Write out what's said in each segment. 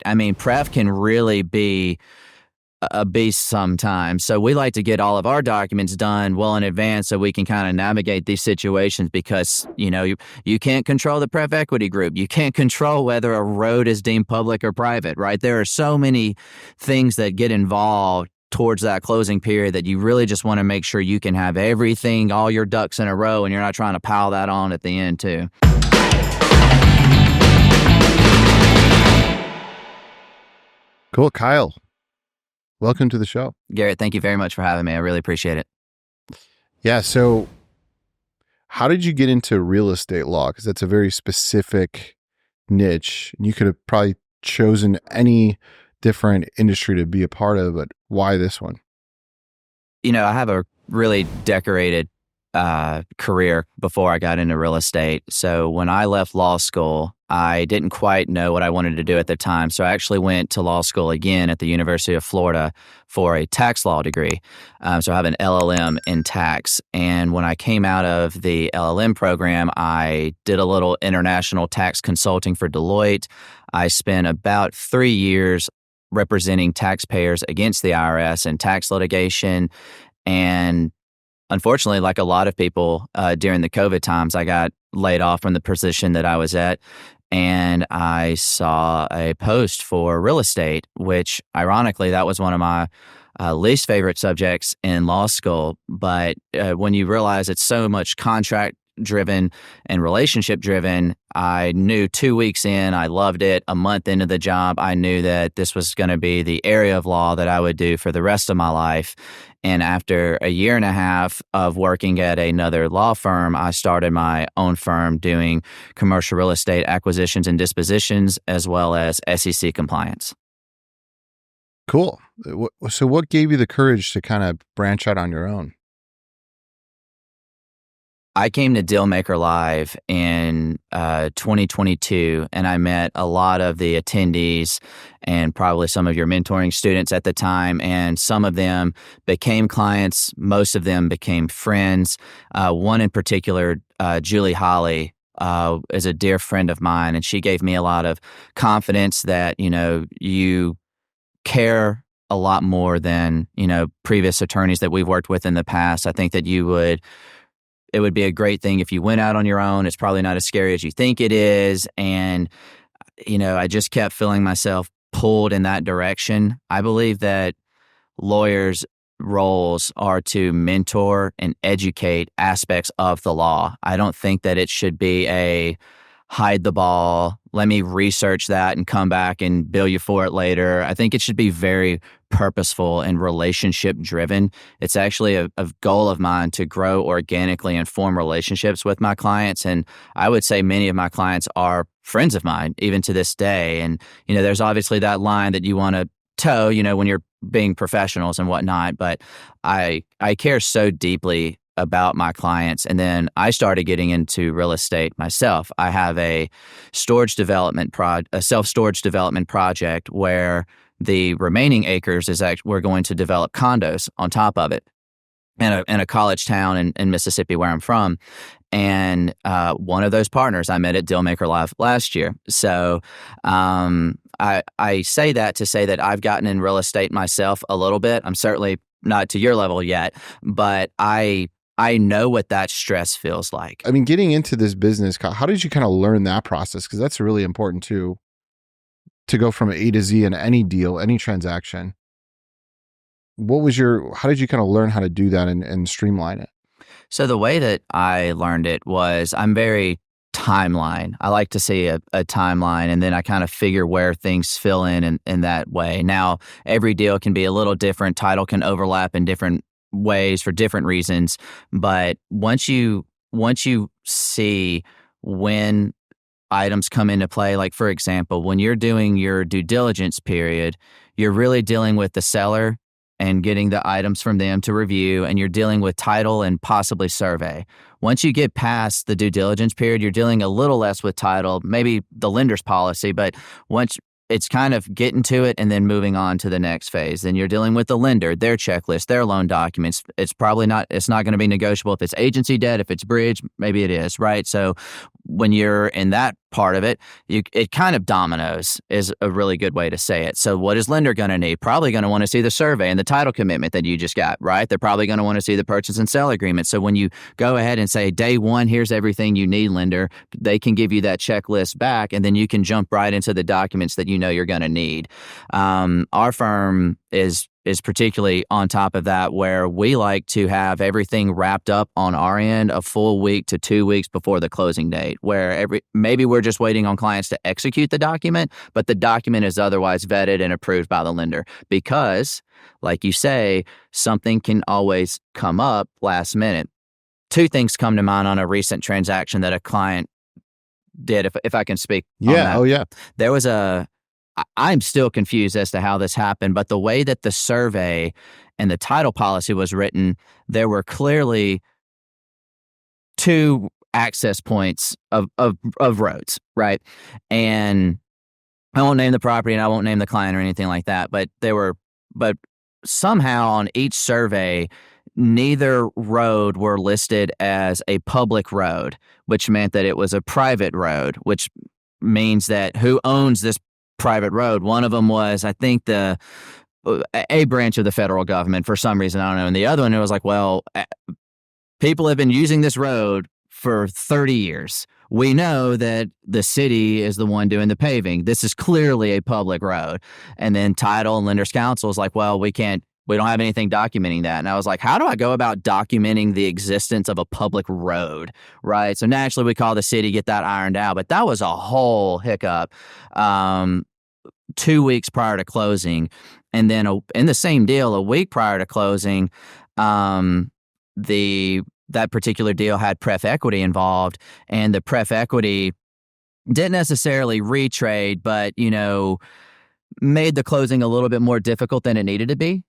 I mean, pref can really be a beast sometimes. So we like to get all of our documents done well in advance so we can kind of navigate these situations because, you can't control the pref equity group. You can't control whether a road is deemed public or private, right? There are so many things that get involved towards that closing period that you really just want to make sure you can have everything, all your ducks in a row, and you're not trying to pile that on at the end too. Cool. Kyle, welcome to the show. Garrett, thank you very much for having me. I really appreciate it. Yeah. So how did you get into real estate law? Because that's a very specific niche. You could have probably chosen any different industry to be a part of, but why this one? I have a really decorated career before I got into real estate. So when I left law school, I didn't quite know what I wanted to do at the time. So I actually went to law school again at the University of Florida for a tax law degree. So I have an LLM in tax. And when I came out of the LLM program, I did a little international tax consulting for Deloitte. I spent about 3 years representing taxpayers against the IRS in tax litigation. And unfortunately, like a lot of people during the COVID times, I got laid off from the position that I was at. And I saw a post for real estate, which ironically, that was one of my least favorite subjects in law school. But when you realize it's so much contract driven and relationship driven, I knew 2 weeks in, I loved it. A month into the job, I knew that this was going to be the area of law that I would do for the rest of my life. And after a year and a half of working at another law firm, I started my own firm doing commercial real estate acquisitions and dispositions, as well as SEC compliance. Cool. So what gave you the courage to kind of branch out on your own? I came to Dealmaker Live in 2022, and I met a lot of the attendees and probably some of your mentoring students at the time, and some of them became clients. Most of them became friends. One in particular, Julie Holly, is a dear friend of mine, and she gave me a lot of confidence that, you care a lot more than, previous attorneys that we've worked with in the past. I think that it would be a great thing if you went out on your own. It's probably not as scary as you think it is. And, I just kept feeling myself pulled in that direction. I believe that lawyers' roles are to mentor and educate aspects of the law. I don't think that it should be a hide the ball, let me research that and come back and bill you for it later. I think it should be very purposeful and relationship driven. It's actually a goal of mine to grow organically and form relationships with my clients. And I would say many of my clients are friends of mine, even to this day. And, there's obviously that line that you want to toe, when you're being professionals and whatnot. But I care so deeply about my clients. And then I started getting into real estate myself. I have a self-storage development project where the remaining acres we're going to develop condos on top of it in a college town in Mississippi where I'm from. And one of those partners I met at Dealmaker Live last year. So I say that to say that I've gotten in real estate myself a little bit. I'm certainly not to your level yet, but I know what that stress feels like. I mean, getting into this business, how did you kind of learn that process? Because that's really important too, to go from A to Z in any deal, any transaction. How did you kind of learn how to do that and streamline it? So the way that I learned it was I'm very timeline. I like to see a timeline, and then I kind of figure where things fill in that way. Now, every deal can be a little different. Title can overlap in different ways for different reasons. But once you see when items come into play, like for example, when you're doing your due diligence period, you're really dealing with the seller and getting the items from them to review, and you're dealing with title and possibly survey. Once you get past the due diligence period, you're dealing a little less with title, maybe the lender's policy, but once it's kind of getting to it and then moving on to the next phase. Then you're dealing with the lender, their checklist, their loan documents. It's not going to be negotiable if it's agency debt, if it's bridge, maybe it is, right? So when you're in that part of it, it kind of dominoes is a really good way to say it. So what is lender going to need? Probably going to want to see the survey and the title commitment that you just got, right? They're probably going to want to see the purchase and sale agreement. So when you go ahead and say day one, here's everything you need, lender, they can give you that checklist back, and then you can jump right into the documents that you know you're going to need. Our firm is particularly on top of that, where we like to have everything wrapped up on our end a full week to 2 weeks before the closing date, where maybe we're just waiting on clients to execute the document, but the document is otherwise vetted and approved by the lender. Because, like you say, something can always come up last minute. Two things come to mind on a recent transaction that a client did, if I can speak on that. Oh, yeah. There was I'm still confused as to how this happened, but the way that the survey and the title policy was written, there were clearly two access points of roads, right? And I won't name the property and I won't name the client or anything like that, but somehow on each survey, neither road were listed as a public road, which meant that it was a private road, which means that who owns this private road? One of them was, I think, a branch of the federal government for some reason, I don't know. And the other one, it was like, well, people have been using this road for 30 years. We know that the city is the one doing the paving. This is clearly a public road. And then title and lenders counsel is like, well, we don't have anything documenting that. And I was like, how do I go about documenting the existence of a public road, right? So naturally, we call the city, get that ironed out. But that was a whole hiccup 2 weeks prior to closing. And then in the same deal, a week prior to closing, that particular deal had pref equity involved. And the pref equity didn't necessarily retrade, but, made the closing a little bit more difficult than it needed to be,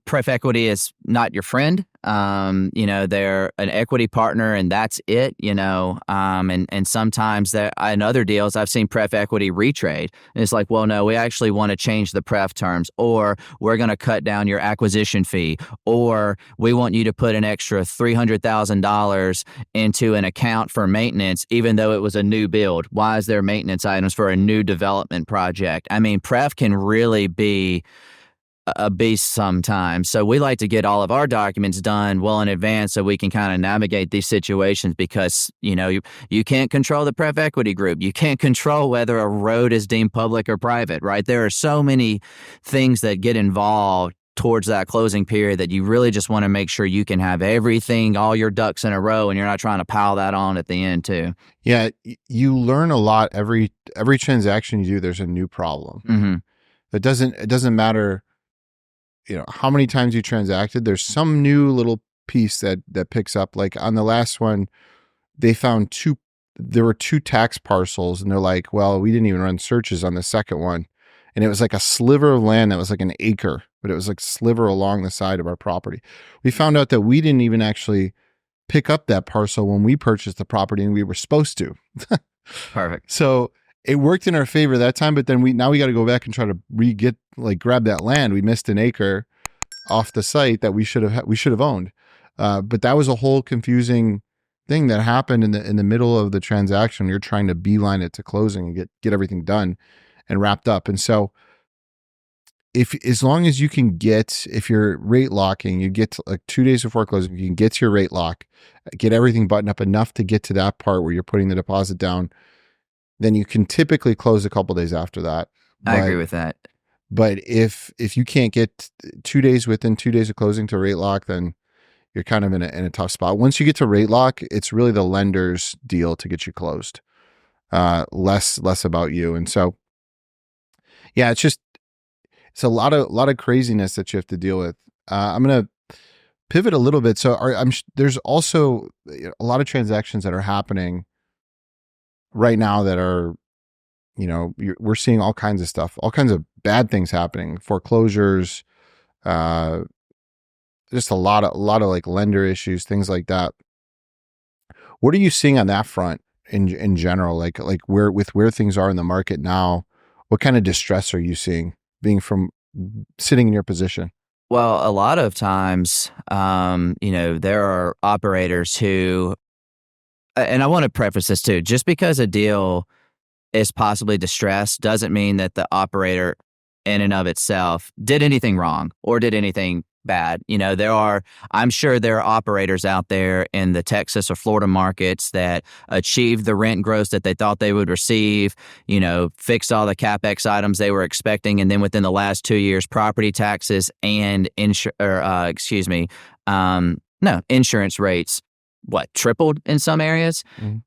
Pref equity is not your friend. They're an equity partner and that's it, and sometimes in other deals, I've seen pref equity retrade. And it's like, well, no, we actually want to change the pref terms, or we're going to cut down your acquisition fee, or we want you to put an extra $300,000 into an account for maintenance, even though it was a new build. Why is there maintenance items for a new development project? I mean, pref can really be a beast sometimes. So we like to get all of our documents done well in advance so we can kind of navigate these situations, because, you can't control the pref equity group. You can't control whether a road is deemed public or private, right? There are so many things that get involved towards that closing period that you really just want to make sure you can have everything, all your ducks in a row, and you're not trying to pile that on at the end too. Yeah. You learn a lot. Every transaction you do, there's a new problem. Mm-hmm. It doesn't matter how many times you transacted, there's some new little piece that picks up. Like on the last one, they found there were two tax parcels, and they're like, well, we didn't even run searches on the second one. And it was like a sliver of land that was like an acre, but it was like a sliver along the side of our property. We found out that we didn't even actually pick up that parcel when we purchased the property, and we were supposed to. Perfect. So it worked in our favor that time, but then we got to go back and try to grab that land. We missed an acre off the site that we should have owned. But that was a whole confusing thing that happened in the middle of the transaction. You're trying to beeline it to closing and get everything done and wrapped up. And so as long as you can if you're rate locking, you get to like 2 days before closing, you can get to your rate lock, get everything buttoned up enough to get to that part where you're putting the deposit down, then you can typically close a couple days after that. I agree with that. But if you can't get 2 days within 2 days of closing to rate lock, then you're kind of in a tough spot. Once you get to rate lock, it's really the lender's deal to get you closed. Less about you. And so, yeah, it's a lot of craziness that you have to deal with. I'm going to pivot a little bit. So there's also a lot of transactions that are happening right now that are, we're seeing all kinds of stuff, all kinds of bad things happening, foreclosures, just a lot of like lender issues, things like that. What are you seeing on that front in general? Like where things are in the market now, what kind of distress are you seeing being from sitting in your position? Well, a lot of times, there are operators who and I want to preface this too, just because a deal is possibly distressed doesn't mean that the operator in and of itself did anything wrong or did anything bad. I'm sure there are operators out there in the Texas or Florida markets that achieved the rent growth that they thought they would receive, fixed all the CapEx items they were expecting. And then within the last 2 years, property taxes and insurance rates, tripled in some areas. Mhm.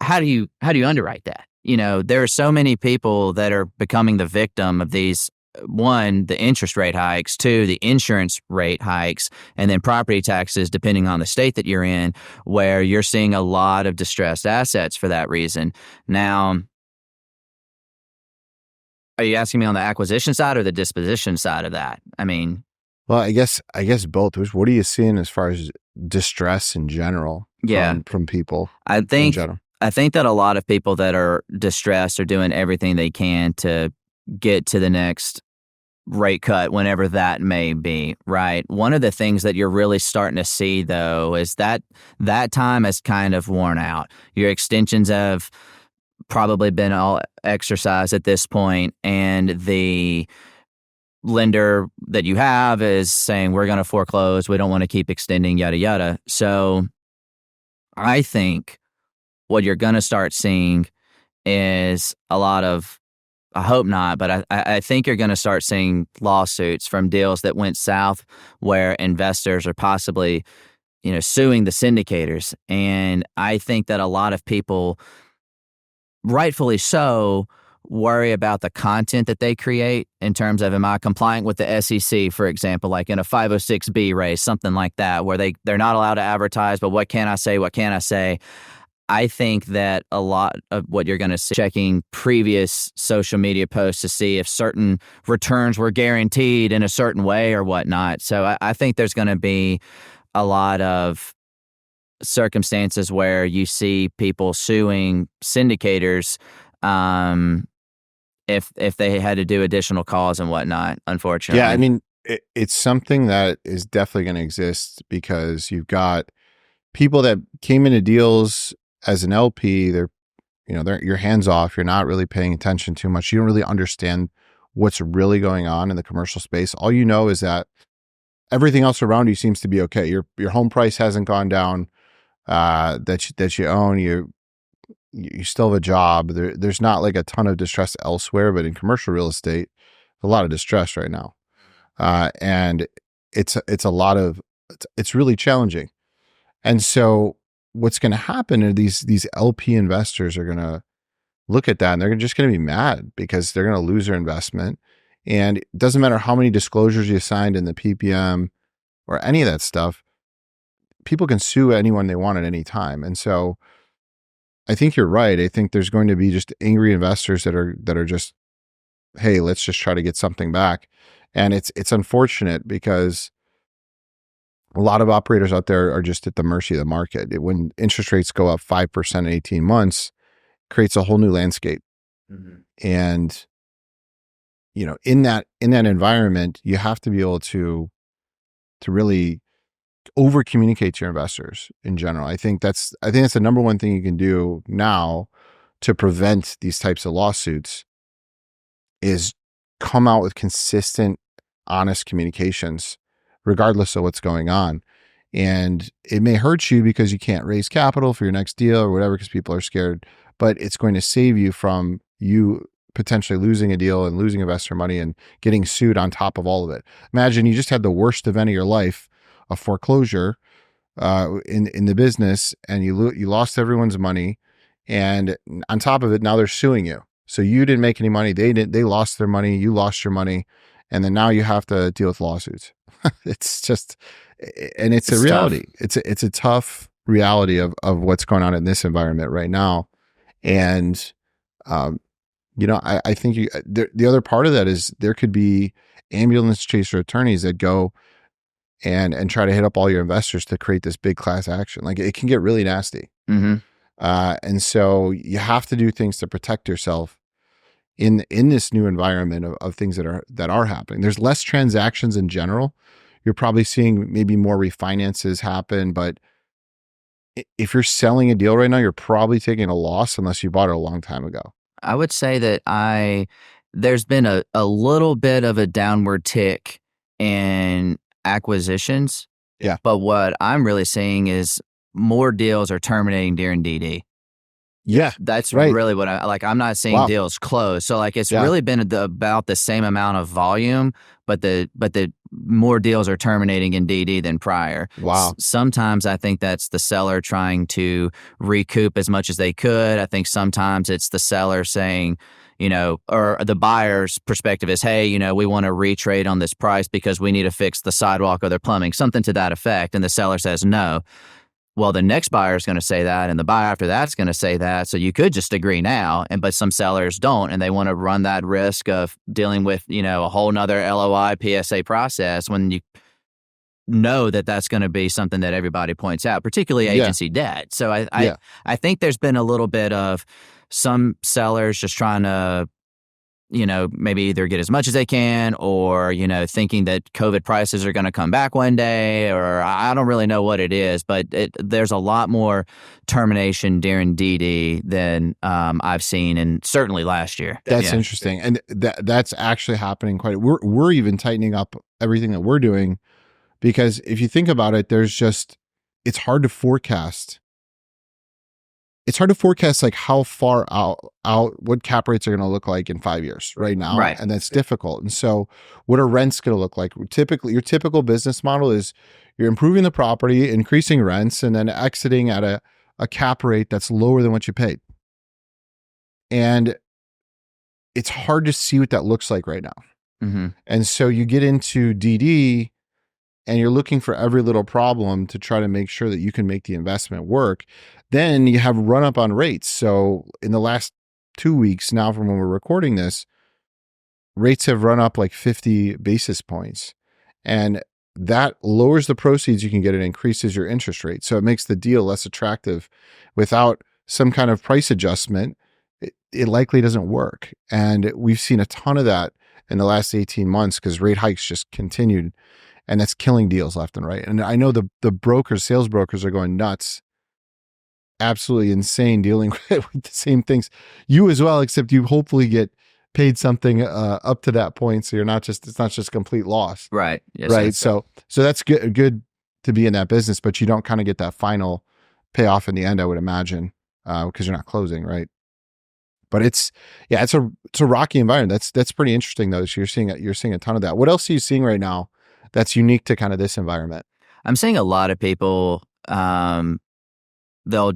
How do you underwrite that? There are so many people that are becoming the victim of these. One, the interest rate hikes. Two, the insurance rate hikes. And then property taxes, depending on the state that you're in, where you're seeing a lot of distressed assets for that reason. Now, are you asking me on the acquisition side or the disposition side of that? I mean, well, I guess both. What are you seeing as far as distress in general from people in general? I think that a lot of people that are distressed are doing everything they can to get to the next rate cut, whenever that may be, right? One of the things that you're really starting to see, though, is that time has kind of worn out. Your extensions have probably been all exercised at this point, and the lender that you have is saying, we're going to foreclose. We don't want to keep extending, yada, yada. So I think what you're going to start seeing is a lot of, I hope not, but I think you're going to start seeing lawsuits from deals that went south where investors are possibly, suing the syndicators. And I think that a lot of people, rightfully so, worry about the content that they create in terms of, am I compliant with the SEC, for example, like in a 506B race, something like that, where they're not allowed to advertise, but what can I say? What can I say? I think that a lot of what you're going to see, checking previous social media posts to see if certain returns were guaranteed in a certain way or whatnot. So I think there's going to be a lot of circumstances where you see people suing syndicators if they had to do additional calls and whatnot, unfortunately. Yeah, I mean, it's something that is definitely going to exist because you've got people that came into deals as an LP, they're your hands off. You're not really paying attention too much. You don't really understand what's really going on in the commercial space. All you know is that everything else around you seems to be okay. Your home price hasn't gone down. That you own. You still have a job. There's not like a ton of distress elsewhere, but in commercial real estate, a lot of distress right now, and it's really challenging. And so what's going to happen are these LP investors are going to look at that and they're just going to be mad because they're going to lose their investment. And it doesn't matter how many disclosures you signed in the PPM or any of that stuff. People can sue anyone they want at any time. And so I think you're right. I think there's going to be just angry investors that are just, hey, let's just try to get something back. And it's unfortunate because a lot of operators out there are just at the mercy of the market. When interest rates go up 5% in 18 months, creates a whole new landscape. Mm-hmm. And, in that environment, you have to be able to really over communicate to your investors in general. I think that's the number one thing you can do now to prevent these types of lawsuits is come out with consistent, honest communications, regardless of what's going on. And it may hurt you because you can't raise capital for your next deal or whatever, because people are scared, but it's going to save you from you potentially losing a deal and losing investor money and getting sued on top of all of it. Imagine you just had the worst event of your life, a foreclosure in the business, and you lost everyone's money, and on top of it, now they're suing you. So you didn't make any money. They lost their money. You lost your money. And then now you have to deal with lawsuits. It's just, and it's a reality. Tough. It's a tough reality of what's going on in this environment right now. And, I think the other part of that is there could be ambulance chaser attorneys that go and try to hit up all your investors to create this big class action. Like, it can get really nasty. Mm-hmm. And so you have to do things to protect yourself in this new environment of things that are happening. There's less transactions in general. You're probably seeing maybe more refinances happen, but if you're selling a deal right now, you're probably taking a loss unless you bought it a long time ago. I would say that there's been a little bit of a downward tick in acquisitions. Yeah. But what I'm really seeing is more deals are terminating during DD. Yeah. That's right. really what I'm not seeing deals close. So it's really been about the same amount of volume, but the more deals are terminating in DD than prior. Wow. Sometimes I think that's the seller trying to recoup as much as they could. I think sometimes it's the seller saying, or the buyer's perspective is, hey, we want to retrade on this price because we need to fix the sidewalk or their plumbing, something to that effect. And the seller says no. Well, the next buyer is going to say that, and the buyer after that's going to say that. So you could just agree now, but some sellers don't, and they want to run that risk of dealing with, a whole nother LOI PSA process when you know that that's going to be something that everybody points out, particularly agency debt. So I think there's been a little bit of some sellers just trying to, maybe either get as much as they can or, thinking that COVID prices are going to come back one day, or I don't really know what it is, but there's a lot more termination during DD than I've seen, and certainly last year. That's interesting. And that's actually happening quite. We're even tightening up everything that we're doing because if you think about it, it's hard to forecast. It's hard to forecast like how far out what cap rates are going to look like in 5 years right now. Right. And that's difficult. And so what are rents going to look like? Typically, your typical business model is you're improving the property, increasing rents, and then exiting at a cap rate that's lower than what you paid. And it's hard to see what that looks like right now. Mm-hmm. And so you get into DD and you're looking for every little problem to try to make sure that you can make the investment work. Then you have run up on rates. So in the last 2 weeks now from when we're recording this, rates have run up like 50 basis points. And that lowers the proceeds you can get and increases your interest rate. So it makes the deal less attractive. Without some kind of price adjustment, it likely doesn't work. And we've seen a ton of that in the last 18 months because rate hikes just continued. And that's killing deals left and right. And I know the sales brokers are going nuts, absolutely insane dealing with the same things. You as well, except you hopefully get paid something up to that point. So it's not just complete loss. Right. Yes, right. So that's good to be in that business, but you don't kind of get that final payoff in the end, I would imagine, because you're not closing. Right. But it's a rocky environment. That's pretty interesting though. So you're seeing a ton of that. What else are you seeing right now that's unique to kind of this environment? I'm seeing a lot of people, they'll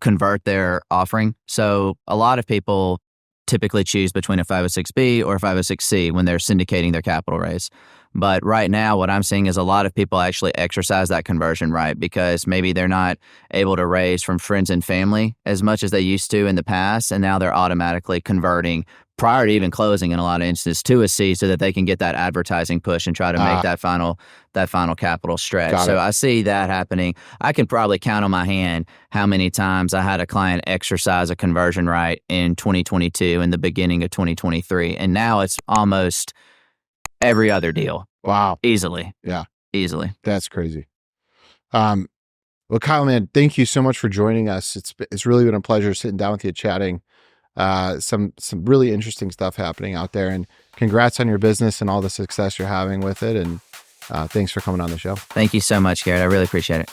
convert their offering. So a lot of people typically choose between a 506B or a 506C when they're syndicating their capital raise. But right now, what I'm seeing is a lot of people actually exercise that conversion right because maybe they're not able to raise from friends and family as much as they used to in the past. And now they're automatically converting prior to even closing in a lot of instances to a C so that they can get that advertising push and try to make that final capital stretch. So I see that happening. I can probably count on my hand how many times I had a client exercise a conversion right in 2022 and the beginning of 2023. And now it's almost every other deal. Wow. Easily. Yeah. Easily. That's crazy. Well, Kyle, man, thank you so much for joining us. It's really been a pleasure sitting down with you, chatting. Some really interesting stuff happening out there, and congrats on your business and all the success you're having with it. And thanks for coming on the show. Thank you so much, Garrett. I really appreciate it.